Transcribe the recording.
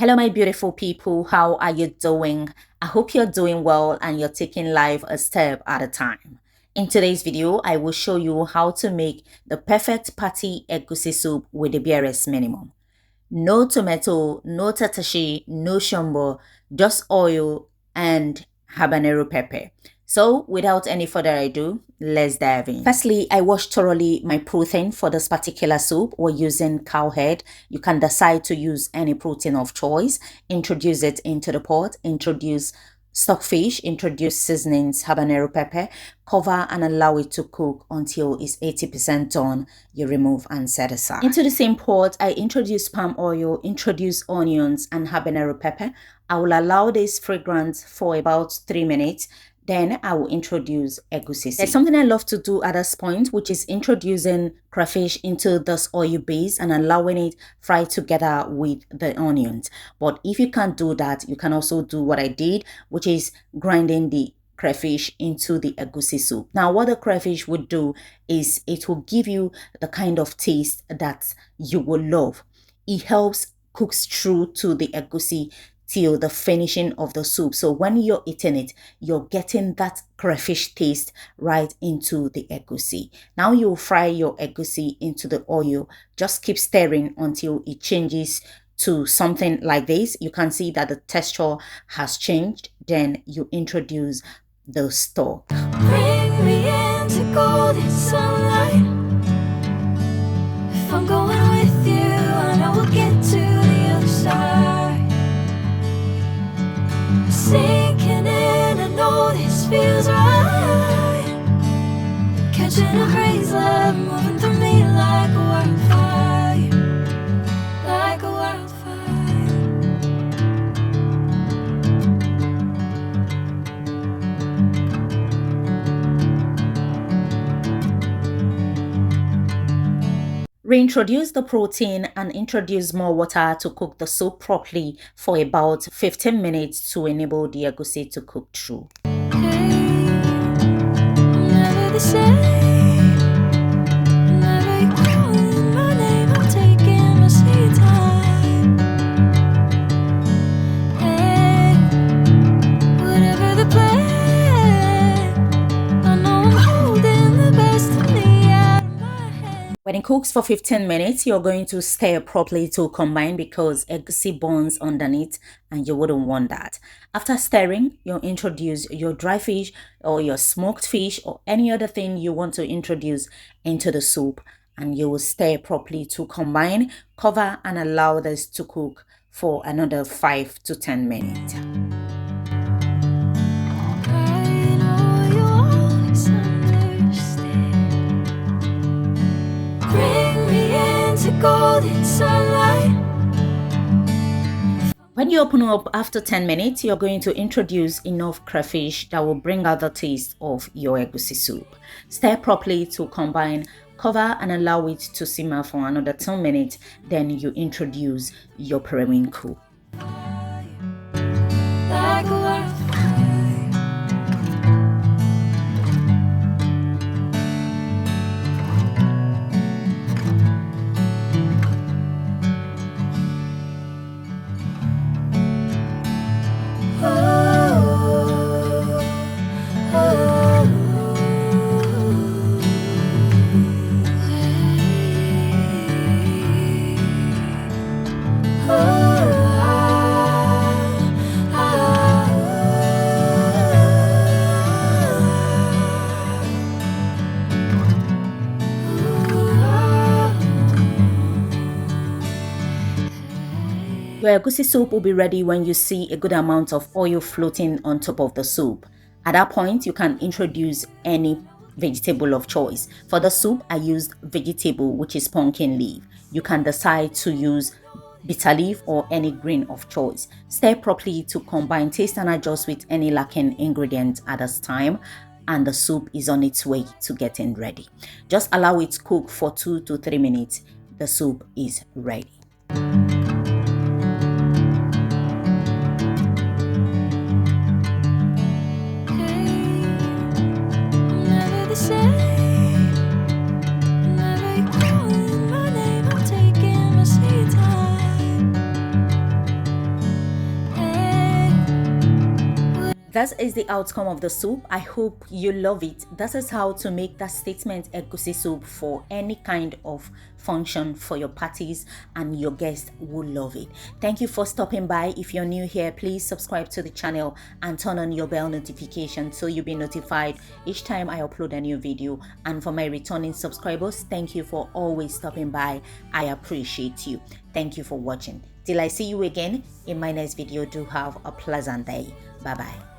Hello, my beautiful people. How are you doing? I hope you're doing well and you're taking life a step at a time. In today's video, I will show you how to make the perfect party egusi soup with the barest minimum. No tomato, no tatashi, no shombo, just oil and habanero pepper. So without any further ado, let's dive in. Firstly, I washed thoroughly my protein for this particular soup. We're using cow head. You can decide to use any protein of choice. Introduce it into the pot. Introduce stockfish, introduce seasonings, habanero pepper, cover and allow it to cook until it's 80% done. You remove and set aside. Into the same pot, I introduce palm oil, introduce onions and habanero pepper. I will allow this fragrance for about 3 minutes. Then I will introduce egusi. There's something I love to do at this point, which is introducing crayfish into this oil base and allowing it fry together with the onions. But if you can't do that, you can also do what I did, which is grinding the crayfish into the egusi soup. Now, what the crayfish would do is it will give you the kind of taste that you will love. It helps cooks through to the egusi till the finishing of the soup. So when you're eating it, you're getting that crayfish taste right into the egusi. Now you fry your egusi into the oil. Just keep stirring until it changes to something like this. You can see that the texture has changed. Then you introduce the stock. Bring me into golden sunlight. If I'm going with you, I know we'll get to the other side. Sinking in, I know this feels right. Catching a breeze, love moving through me like a wildfire, like a wildfire. Reintroduce the protein and introduce more water to cook the soup properly for about 15 minutes to enable the egusi to cook through. Never the same. Never you calling my name, I'm taking my sweet time. Hey, whatever the plan, I know I'm holding the best of me out of my head. When it cooks for 15 minutes, you're going to stir properly to combine because egusi burns underneath and you wouldn't want that. After stirring, you'll introduce your dry fish or your smoked fish or any other thing you want to introduce into the soup, and you will stir properly to combine, cover and allow this to cook for another 5 to 10 minutes. I know you always understand. Bring me into golden sunlight. When you open up after 10 minutes, you're going to introduce enough crayfish that will bring out the taste of your egusi soup. Stir properly to combine, cover and allow it to simmer for another 2 minutes. Then you introduce your periwinkle. Like a wildfire. Your egusi soup will be ready when you see a good amount of oil floating on top of the soup. At that point, you can introduce any vegetable of choice. For the soup, I used vegetable, which is pumpkin leaf. You can decide to use bitter leaf or any green of choice. Stir properly to combine, taste and adjust with any lacking ingredient at this time, and the soup is on its way to getting ready. Just allow it to cook for 2 to 3 minutes. The soup is ready. Never the same. Never you calling my name, I'm taking my sweet time. That is the outcome of the soup. I hope you love it. That is how to make that statement egusi soup for any kind of function for your parties, and your guests will love it. Thank you for stopping by. If you're new here, please subscribe to the channel and turn on your bell notification so you'll be notified each time I upload a new video. And for my returning subscribers, thank you for always stopping by. I appreciate you. Thank you for watching. Till I see you again in my next video, do have a pleasant day. Bye bye.